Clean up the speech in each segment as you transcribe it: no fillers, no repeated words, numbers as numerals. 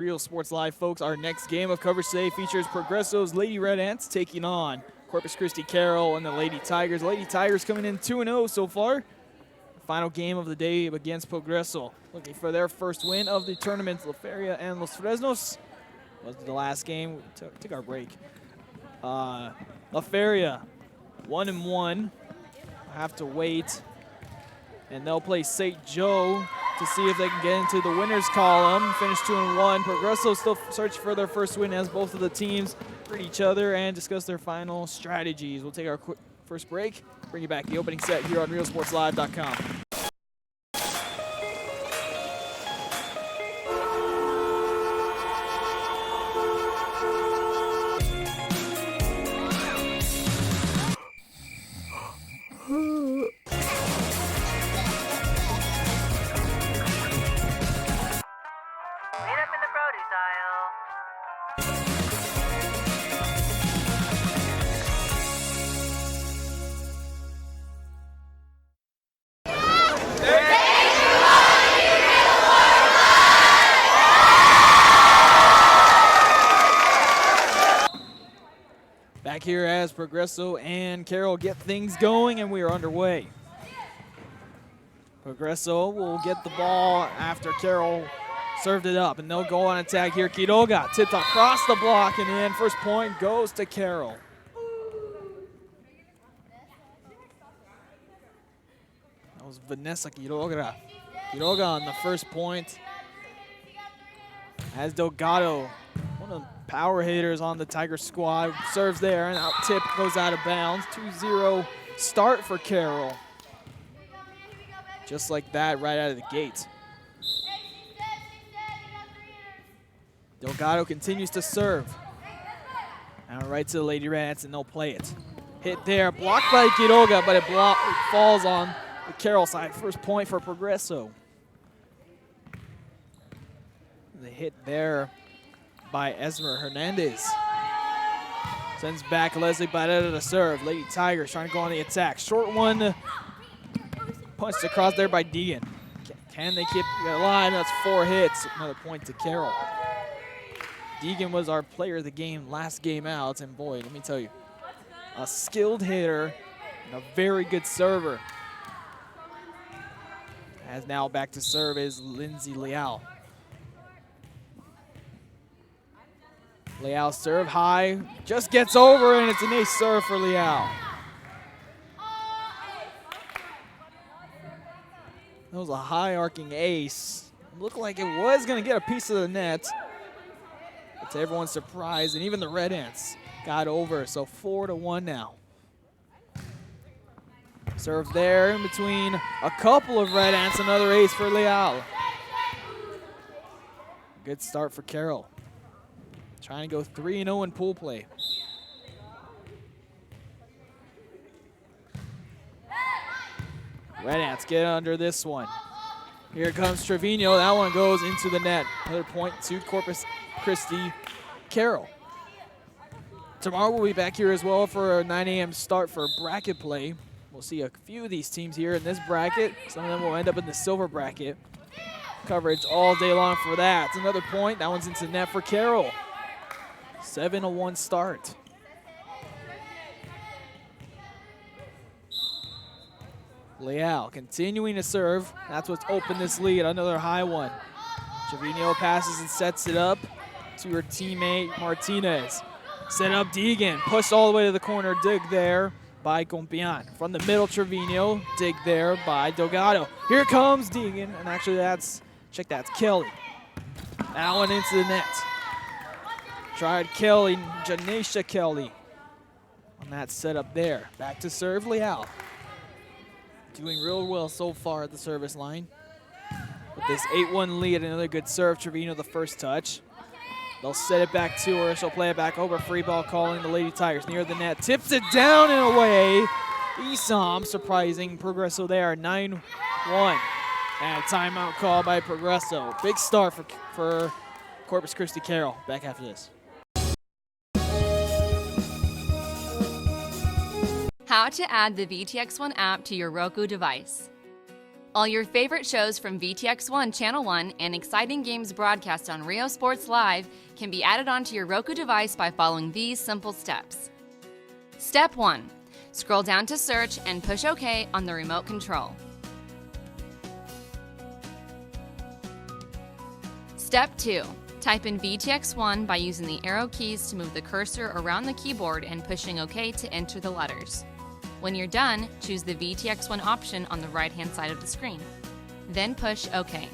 Real Sports Live, folks. Our next game of coverage today features Progreso's Lady Red Ants taking on Corpus Christi Carroll and the Lady Tigers. Lady Tigers coming in 2-0 so far. Final game of the day against Progreso. Looking for their first win of the tournament. La Feria and Los Fresnos was the last game. We took our break. La Feria 1-1. Have to wait. And they'll play St. Joe to see if they can get into the winners column. Finish 2-1. Progreso still searching for their first win as both of the teams greet each other and discuss their final strategies. We'll take our quick first break. Bring you back the opening set here on RealSportsLive.com. Back here as Progreso and Carroll get things going, and we are underway. Progreso will get the ball after Carroll served it up, and they'll go on attack here. Quiroga tipped across the block and in. First point goes to Carroll. That was Vanessa Quiroga. Quiroga on the first point. As Delgado, one of the power hitters on the Tiger squad, serves there, and out tip goes out of bounds. 2-0 start for Carroll. Just like that, right out of the gate. Delgado continues to serve. Now right to the Lady Rats, and they'll play it. Hit there, blocked by Quiroga, but it falls on the Carroll side. First point for Progreso. The hit there by Esmer Hernandez. Sends back Leslie Barrera to serve. Lady Tigers trying to go on the attack. Short one, punched across there by Deegan. Can they keep it alive? That's 4 hits. Another point to Carroll. Deegan was our player of the game last game out, and boy, let me tell you, a skilled hitter and a very good server. As now back to serve is Lindsay Leal. Leal serve high, just gets over, and it's an ace serve for Leal. That was a high arcing ace. Looked like it was gonna get a piece of the net. But to everyone's surprise, and even the Red Ants got over, so 4-1 now. Serve there in between a couple of Red Ants, another ace for Leal. Good start for Carroll. Trying to go 3-0 in pool play. Red Ants get under this one. Here comes Trevino. That one goes into the net. Another point to Corpus Christi Carroll. Tomorrow we'll be back here as well for a 9 a.m. start for bracket play. We'll see a few of these teams here in this bracket. Some of them will end up in the silver bracket. Coverage all day long for that. Another point. That one's into the net for Carroll. 7-1 start. Leal continuing to serve. That's what's opened this lead. Another high one. Trevino passes and sets it up to her teammate Martinez. Set up Deegan. Pushed all the way to the corner. Dig there by Compian. From the middle, Trevino. Dig there by Delgado. Here comes Deegan. And actually that's Kelly. That one into the net. Tried Kelly, Janesha Kelly on that setup there. Back to serve Leal. Doing real well so far at the service line. With this 8-1 lead, another good serve. Trevino the first touch. They'll set it back to her. She'll play it back over. Free ball calling the Lady Tigers near the net. Tips it down and away. Isom surprising Progreso there, 9-1. And a timeout call by Progreso. Big start for Corpus Christi Carroll. Back after this. How to add the VTX1 app to your Roku device. All your favorite shows from VTX1 Channel 1 and exciting games broadcast on Rio Sports Live can be added onto your Roku device by following these simple steps. Step 1. Scroll down to search and push OK on the remote control. Step 2. Type in VTX1 by using the arrow keys to move the cursor around the keyboard and pushing OK to enter the letters. When you're done, choose the VTX1 option on the right-hand side of the screen. Then push OK.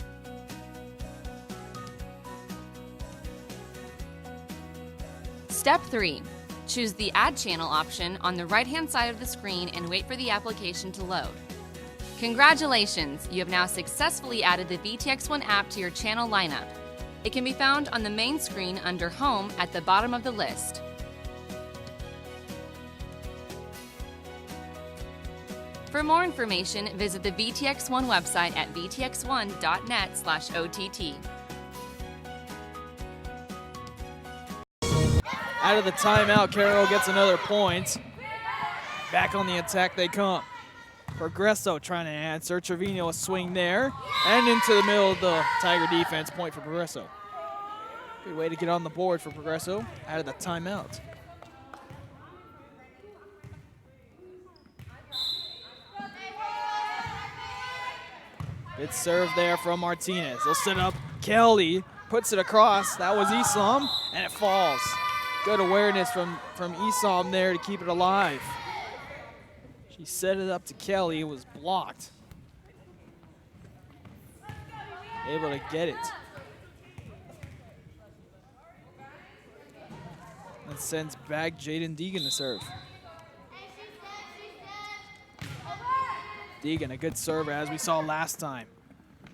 Step 3. Choose the Add Channel option on the right-hand side of the screen and wait for the application to load. Congratulations! You have now successfully added the VTX1 app to your channel lineup. It can be found on the main screen under Home at the bottom of the list. For more information, visit the VTX1 website at vtx1.net/OTT. Out of the timeout, Carroll gets another point. Back on the attack they come. Progreso trying to answer. Trevino a swing there. And into the middle of the Tiger defense. Point for Progreso. Good way to get on the board for Progreso out of the timeout. Good serve there from Martinez. They'll set up. Kelly puts it across. That was Isom, and it falls. Good awareness from Isom there to keep it alive. She set it up to Kelly. It was blocked. Able to get it. And sends back Jaden Deegan to serve. Deegan, a good server as we saw last time.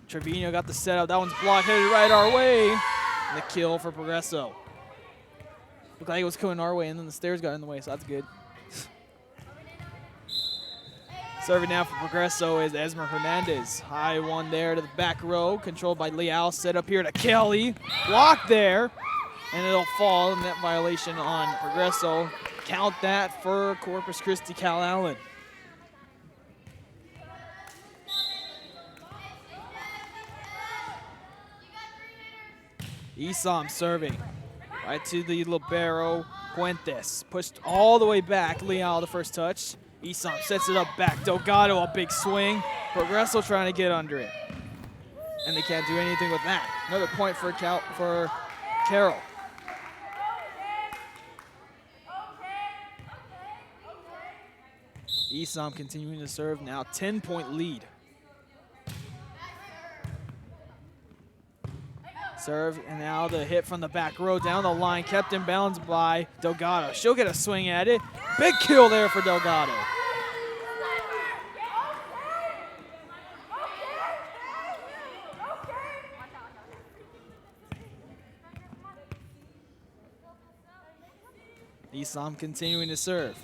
Trevino got the setup. That one's blocked, headed right our way. And the kill for Progreso. Looked like it was coming our way, and then the stairs got in the way, so that's good. Serving now for Progreso is Esmer Hernandez. High one there to the back row, controlled by Leal. Set up here to Kelly. Blocked there, and it'll fall. Net violation on Progreso. Count that for Corpus Christi Cal Allen. Isom serving right to the libero Puentes. Pushed all the way back. Leal the first touch. Isom sets it up back. Delgado a big swing. Progreso trying to get under it. And they can't do anything with that. Another point for Carroll. Isom continuing to serve now. 10-point lead. Serve, and now the hit from the back row down the line, kept in bounds by Delgado. She'll get a swing at it. Big kill there for Delgado. Isom continuing to serve.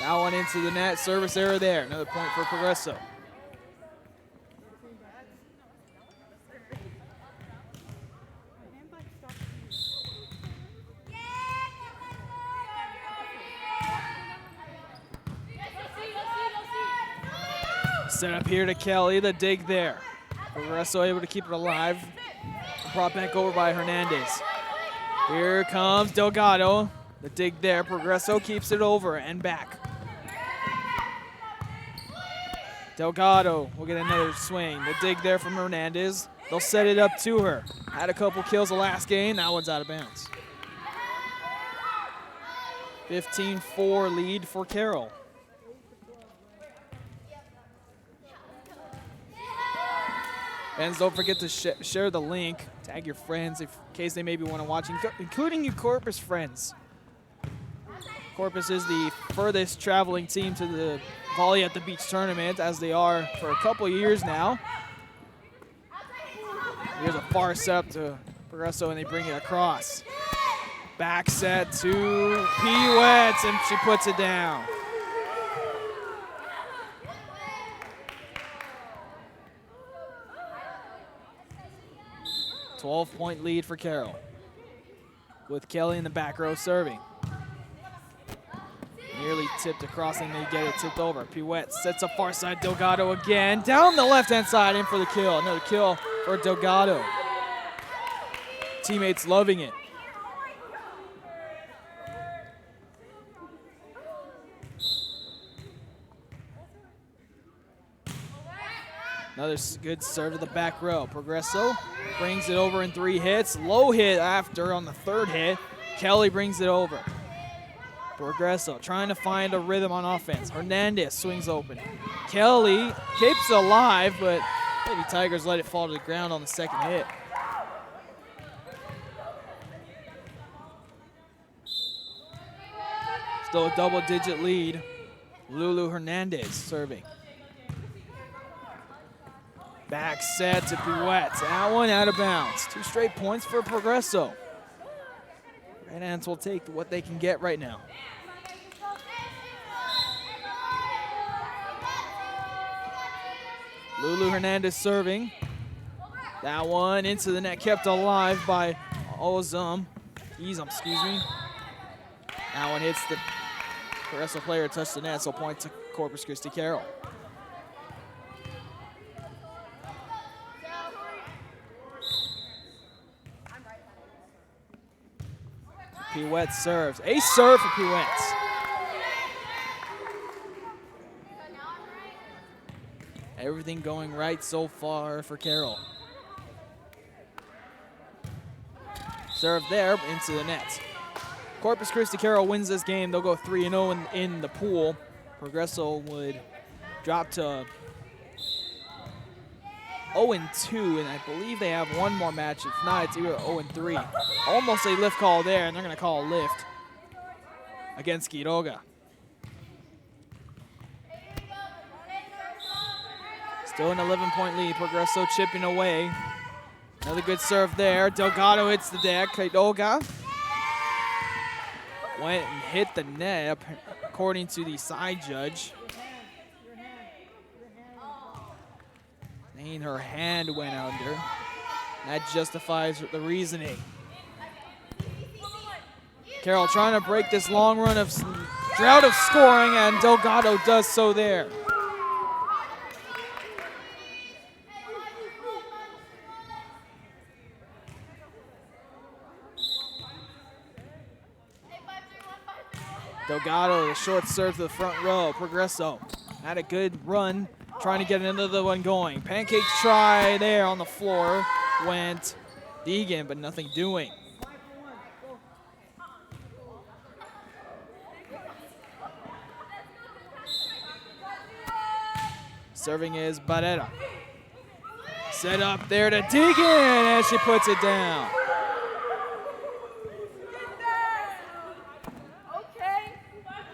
That one into the net, service error there. Another point for Progreso. Set up here to Kelly, the dig there. Progreso able to keep it alive. Brought back over by Hernandez. Here comes Delgado. The dig there. Progreso keeps it over and back. Delgado will get another swing. The dig there from Hernandez. They'll set it up to her. Had a couple kills the last game. That one's out of bounds. 15-4 lead for Carroll. Fans, don't forget to share the link. Tag your friends in case they maybe want to watch, including you Corpus friends. Corpus is the furthest traveling team to the Volley at the Beach tournament, as they are for a couple years now. Here's a far set up to Progreso, and they bring it across. Back set to Pewets, and she puts it down. A 12-point lead for Carroll, with Kelly in the back row serving. Nearly tipped across and they get it tipped over. Pirouette sets up far side. Delgado again. Down the left-hand side in for the kill. Another kill for Delgado. Teammates loving it. Another good serve to the back row. Progreso brings it over in 3 hits. Low hit after on the 3rd hit. Kelly brings it over. Progreso trying to find a rhythm on offense. Hernandez swings open. Kelly keeps it alive, but Lady Tigers let it fall to the ground on the 2nd hit. Still a double-digit lead. Lulu Hernandez serving. Back set to Pirouette. That one out of bounds. 2 straight points for Progreso. Red Ants will take what they can get right now. Lulu Hernandez serving. That one into the net, kept alive by Izum, excuse me. That one hits the Progreso player, touched the net, so point to Corpus Christi Carroll. Pirouette serves. Ace serve for Pirouette. Everything going right so far for Carroll. Serve there into the net. Corpus Christi Carroll wins this game. They'll go 3-0 in the pool. Progreso would drop to 0-2, and I believe they have one more match. If not, it's either 0-3. Almost a lift call there, and they're going to call a lift against Quiroga. Still an 11-point lead. Progreso chipping away. Another good serve there. Delgado hits the deck. Quiroga went and hit the net, according to the side judge. Saying her hand went under. That justifies the reasoning. Carroll trying to break this long run of drought of scoring, and Delgado does so there. Delgado, the short serve to the front row. Progreso had a good run, trying to get another one going. Pancake try there on the floor. Went Deegan, but nothing doing. Serving is Barrera. Set up there to Deegan, and she puts it down.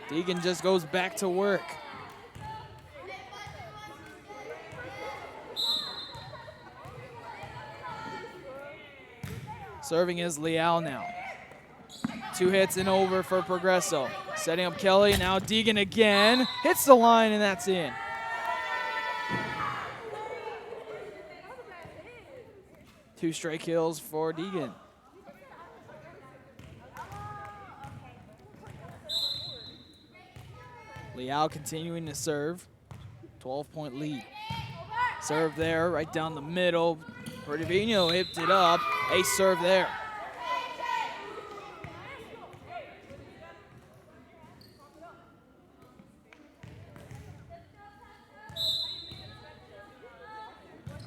Deegan just goes back to work. Serving is Leal now. 2 hits and over for Progreso. Setting up Kelly, now Deegan again. Hits the line, and that's in. Two straight kills for Deegan. Leal continuing to serve. 12-point lead. Serve there, right down the middle. Verdivino hipped it up. Ace serve there.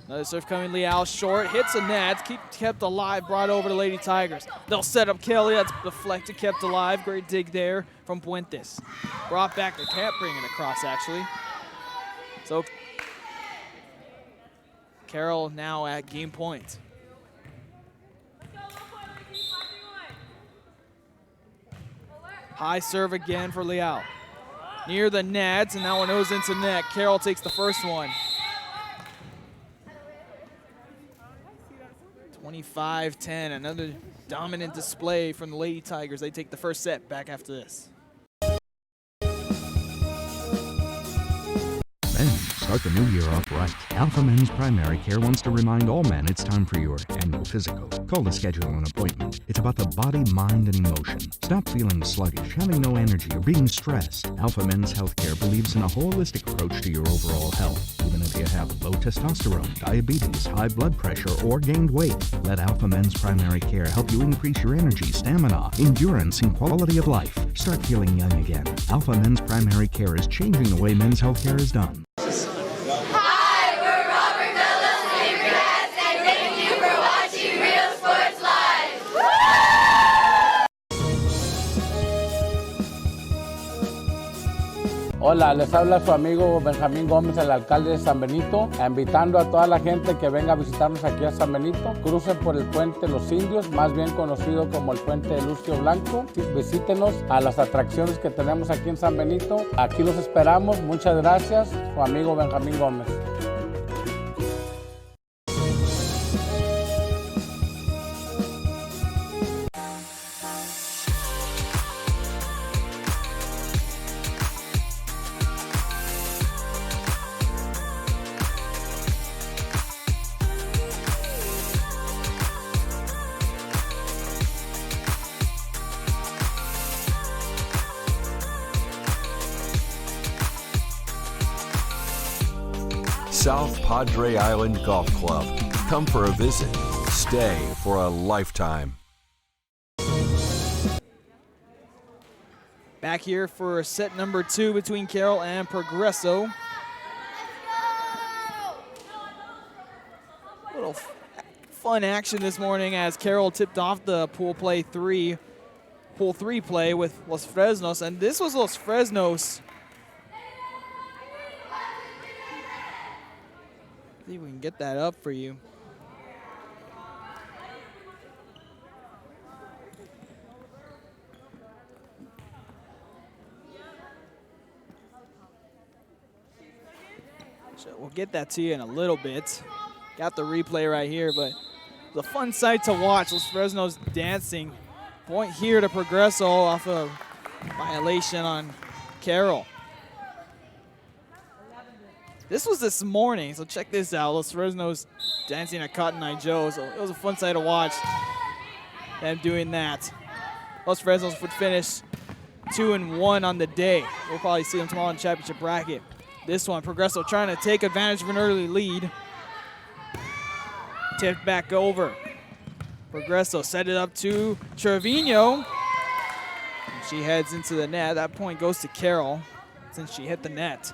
Another serve coming, Leal short, hits a net, kept alive, brought over to Lady Tigers. They'll set up Kelly, that's deflected, kept alive. Great dig there from Puentes. Brought back, they can't bring it across actually. So Carroll now at game point. High serve again for Leal. Near the net, and that one goes into net. Carroll takes the first one. 25-10, another dominant display from the Lady Tigers. They take the first set. Back after this. Men's Start the new year off right. Alpha Men's Primary Care wants to remind all men it's time for your annual physical. Call to schedule an appointment. It's about the body, mind, and emotion. Stop feeling sluggish, having no energy, or being stressed. Alpha Men's Healthcare believes in a holistic approach to your overall health. Even if you have low testosterone, diabetes, high blood pressure, or gained weight, let Alpha Men's Primary Care help you increase your energy, stamina, endurance, and quality of life. Start feeling young again. Alpha Men's Primary Care is changing the way men's healthcare is done. Hi, we're Robert Douglas Papercats, and thank you for watching Real Sports Live. Hola, les habla su amigo Benjamín Gómez, el alcalde de San Benito, invitando a toda la gente que venga a visitarnos aquí a San Benito. Crucen por el puente Los Indios, más bien conocido como el puente de Lucio Blanco. Visítenos a las atracciones que tenemos aquí en San Benito. Aquí los esperamos. Muchas gracias. Su amigo Benjamín Gómez. South Padre Island Golf Club. Come for a visit. Stay for a lifetime. Back here for set number 2 between Carroll and Progreso. Little fun action this morning as Carroll tipped off the pool 3 play with Los Fresnos, and this was Los Fresnos. See if we can get that up for you. So we'll get that to you in a little bit. Got the replay right here, but it's a fun sight to watch. Los Fresnos dancing. Point here to Progreso off of violation on Carroll. This was this morning, so check this out. Los Fresnos dancing at Cotton Eye Joe, so it was a fun sight to watch them doing that. Los Fresnos would finish 2-1 on the day. We'll probably see them tomorrow in the championship bracket. This one, Progreso trying to take advantage of an early lead. Tipped back over. Progreso set it up to Trevino. She heads into the net. That point goes to Carroll since she hit the net.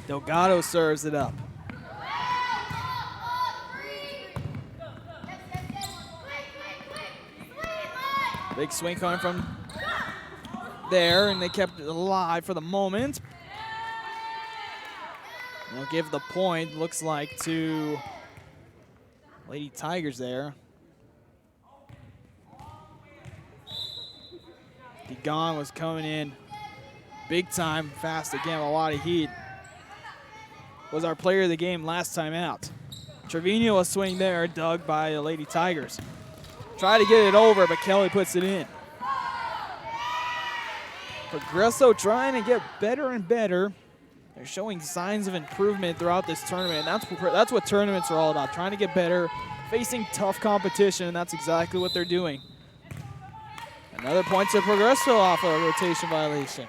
Delgado serves it up. Big swing coming from there, and they kept it alive for the moment. They'll give the point, looks like, to Lady Tigers there. DeGon was coming in big time, fast again, with a lot of heat. Was our player of the game last time out. Trevino was swinging there, dug by the Lady Tigers. Try to get it over, but Kelly puts it in. Progreso trying to get better and better. They're showing signs of improvement throughout this tournament. That's what tournaments are all about, trying to get better, facing tough competition, and that's exactly what they're doing. Another point to Progreso off a rotation violation.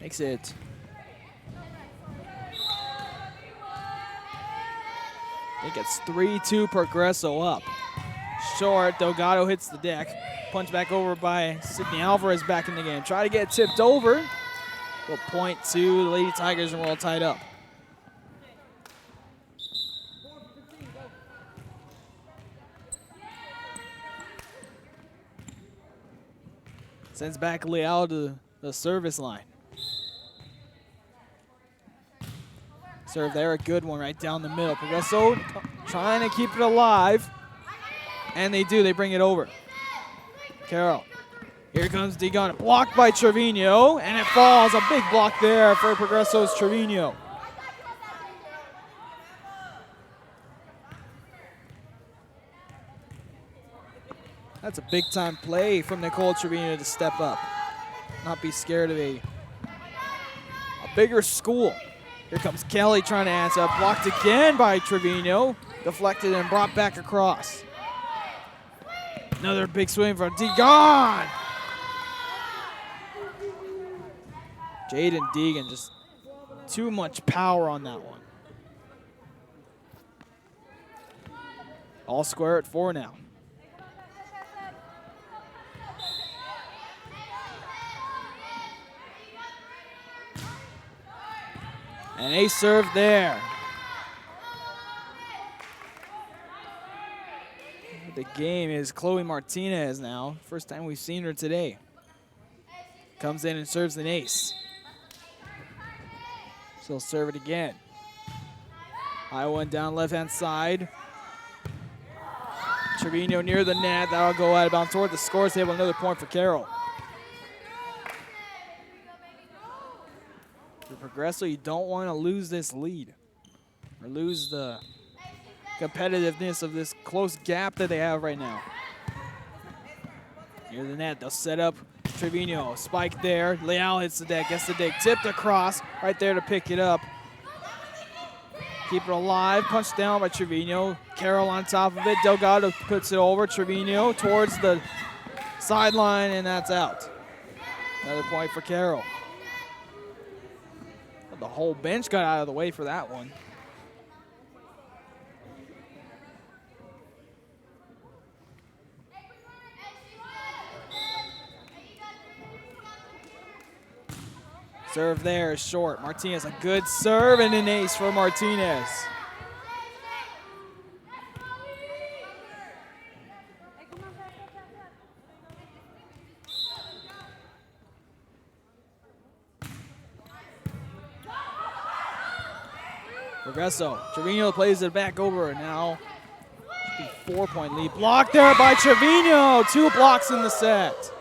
Makes it I think it's 3-2 Progreso up. Short, Delgado hits the deck. Punch back over by Sydney Alvarez back in the game. Try to get it tipped over. We'll point to the Lady Tigers, and we're all tied up. Sends back Leal to the service line. Serve there, a good one right down the middle. Progreso trying to keep it alive. And they do. They bring it over. Carroll. Here comes Degon. Blocked by Trevino, and it falls. A big block there for Progreso's Trevino. That's a big-time play from Nicole Trevino to step up. Not be scared of a bigger school. Here comes Kelly trying to answer. Blocked again by Trevino. Deflected and brought back across. Another big swing from Degon. Jaden Deegan, just too much power on that one. All square at 4 now. And a serve there. The game is Chloe Martinez now. First time we've seen her today. Comes in and serves an ace. She'll serve it again. High one down left-hand side. Trevino near the net. That'll go out of bounds toward the scores table. Another point for Carroll. For Progreso, you don't want to lose this lead or lose the competitiveness of this close gap that they have right now. Near the net, they'll set up Trevino. Spike there. Leal hits the deck, gets the deck, tipped across, right there to pick it up. Keep it alive, punched down by Trevino. Carroll on top of it. Delgado puts it over. Trevino towards the sideline, and that's out. Another point for Carroll. The whole bench got out of the way for that one. Serve there is short. Martinez, a good serve and an ace for Martinez. Progreso. Trevino plays it back over. Now, 4-point lead. Blocked there by Trevino. 2 blocks in the set.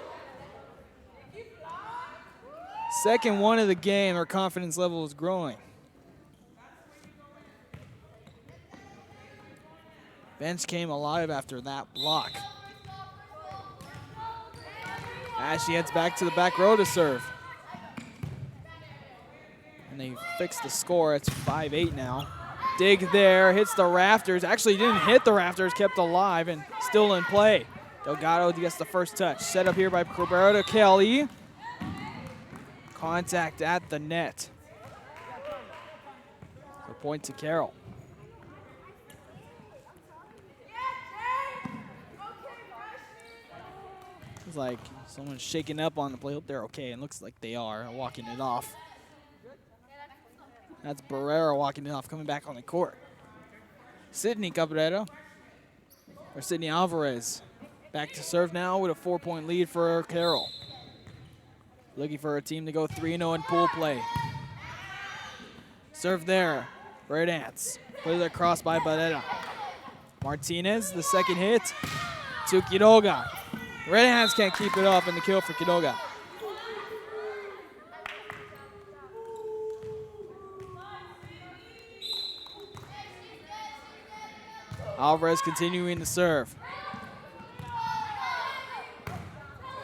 Second one of the game. Their confidence level is growing. Bench came alive after that block. As she heads back to the back row to serve. And they fixed the score. It's 5-8 now. Dig there, hits the rafters. Actually didn't hit the rafters, kept alive and still in play. Delgado gets the first touch. Set up here by Roberta Kelly. Contact at the net. The point to Carroll. It's like someone's shaking up on the play. Hope they're okay. It looks like they are, walking it off. That's Barrera walking it off, coming back on the court. Sydney Cabrera, or Sydney Alvarez, back to serve now with a 4-point lead for Carroll. Looking for a team to go 3-0 in pool play. Serve there, Red Ants. Put it across by Barrera. Martinez, the second hit to Quiroga. Red Ants can't keep it up, and the kill for Quiroga. Alvarez continuing to serve.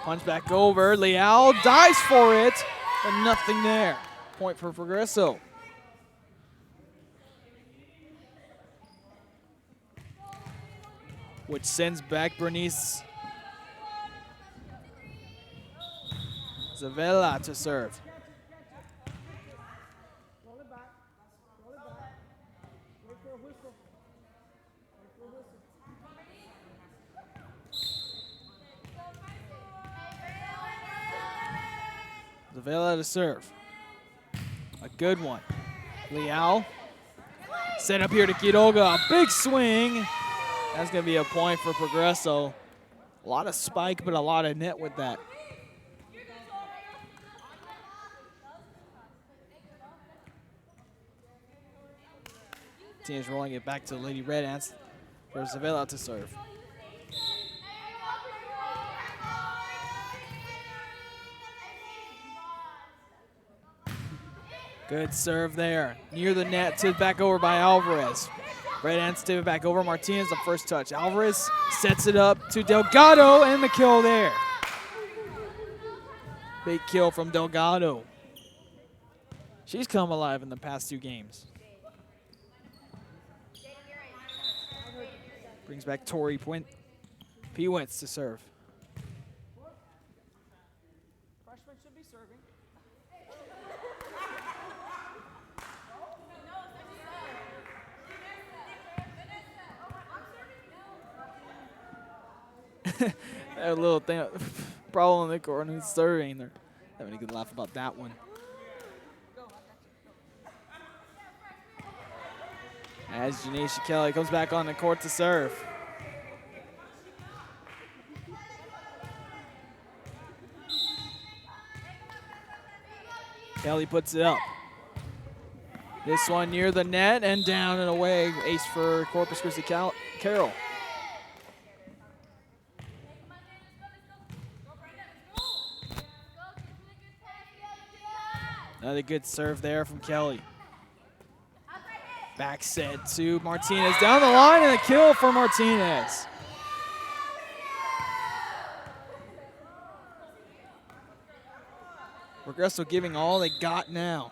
Punch back over. Leal dives for it, but nothing there. Point for Progreso. Which sends back Bernice Zavella to serve. Zavella to serve. A good one. Leal. Set up here to Quiroga. A big swing. That's going to be a point for Progreso. A lot of spike, but a lot of net with that. Martinez rolling it back to Lady Red Ants for Zavella to serve. Good serve there. Near the net, tipped back over by Alvarez. Red Ants tip it back over. Martinez, the first touch. Alvarez sets it up to Delgado, and the kill there. Big kill from Delgado. She's come alive in the past 2 games. Brings back Tori Pewentz to serve. Freshman should be serving. That little thing, problem in the corner, who's serving. They're having a good laugh about that one. As Janisha Kelly comes back on the court to serve. Kelly puts it up. This one near the net and down and away. Ace for Corpus Christi Carroll. Another good serve there from Kelly. Back set to Martinez. Down the line and a kill for Martinez. Progreso giving all they got now.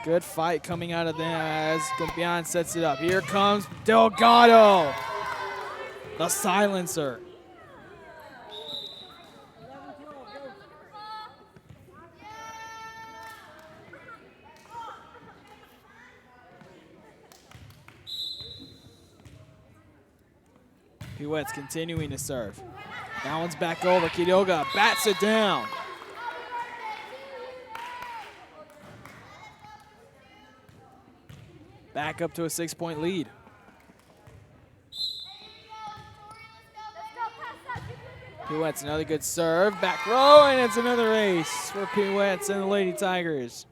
Good fight coming out of them as Gombian sets it up. Here comes Delgado, the silencer. Pewentz continuing to serve. That one's back over. Quiroga bats it down. Back up to a 6-point lead. Pewentz, another good serve. Back row, and it's another ace for Pewentz and the Lady Tigers.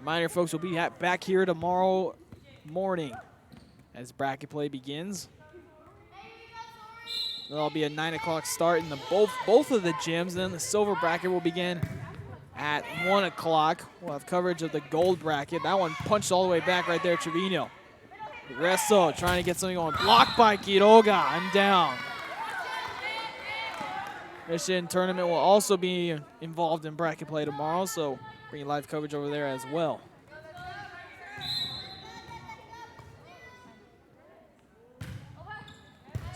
Reminder, folks, we'll be back here tomorrow morning as bracket play begins. There'll be a 9 o'clock start in the both of the gyms. And then the silver bracket will begin at 1 o'clock. We'll have coverage of the gold bracket. That one punched all the way back right there, Trevino. Progreso trying to get something going. Blocked by Quiroga and down. Mission Tournament will also be involved in bracket play tomorrow, so bring live coverage over there as well.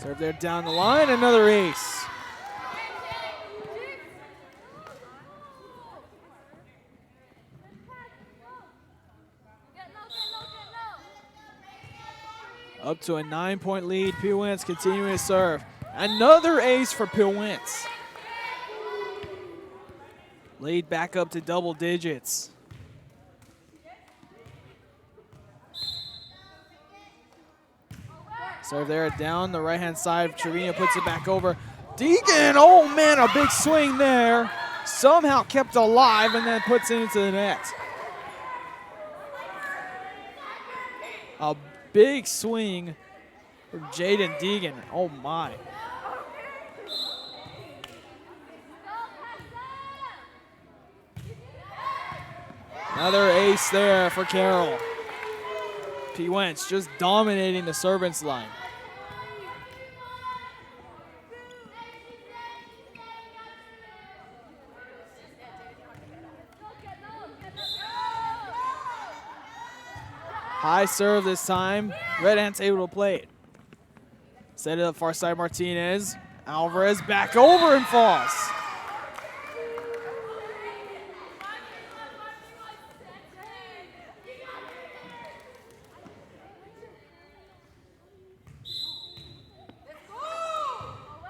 Serve there down the line, another ace. Up to a 9-point lead. Pewentz continuing to serve. Another ace for Pewentz. Lead back up to double digits. Serve there down the right-hand side. Trevino puts it back over. Deegan, oh man, a big swing there. Somehow kept alive and then puts it into the net. A big swing from Jaden Deegan. Oh my. Another ace there for Carroll. Pewentz just dominating the servants line. High serve this time. Red Ants able to play it. Set it up far side Martinez. Alvarez back over and falls.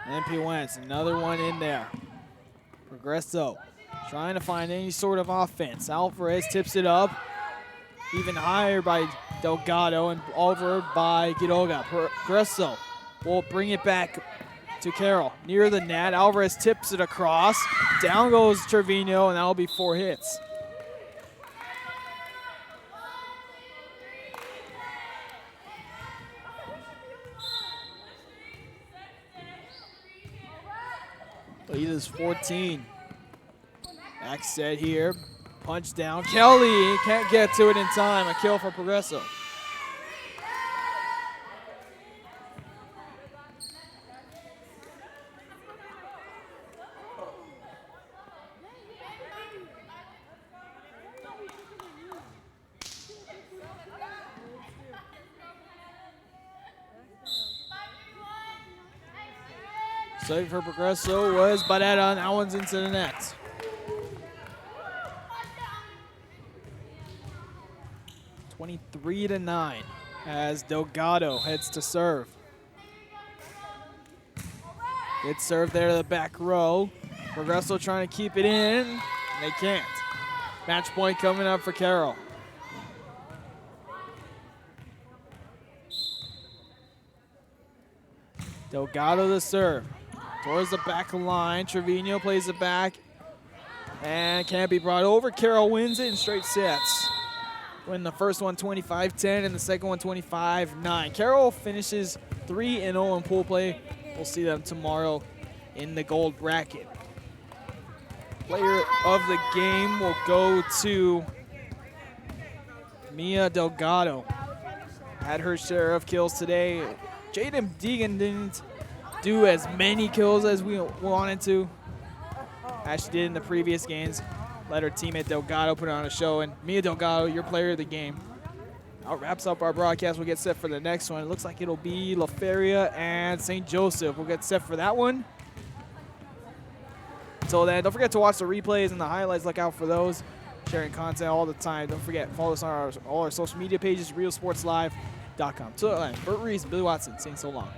And Pewentz, another one in there. Progreso trying to find any sort of offense. Alvarez tips it up. Even higher by Delgado and over by Quiroga. Progreso will bring it back to Carroll. Near the net, Alvarez tips it across. Down goes Trevino, and that'll be 4 hits. Lead is 14. Back set here. Punch down. Kelly can't get to it in time. A kill for Progreso. Save for Progreso was Barrera, and that one's into the net. (23-9) as Delgado heads to serve. Good serve there to the back row. Progreso trying to keep it in. They can't. Match point coming up for Carroll. Delgado the serve. Towards the back line. Trevino plays it back. And can't be brought over. Carroll wins it in straight sets. Win the first one 25-10 and the second one 25-9. Carroll finishes 3-0 in pool play. We'll see them tomorrow in the gold bracket. Player of the game will go to Mia Delgado. Had her share of kills today. Jaden Deegan didn't do as many kills as we wanted to, as she did in the previous games. Let her teammate Delgado put on a show, and Mia Delgado, your player of the game. That wraps up our broadcast. We'll get set for the next one. It looks like it'll be La Feria and St. Joseph. We'll get set for that one. Until then, don't forget to watch the replays and the highlights. Look out for those. Sharing content all the time. Don't forget, follow us on all our social media pages, realsportslive.com. Till then, Bert Reese and Billy Watson saying so long.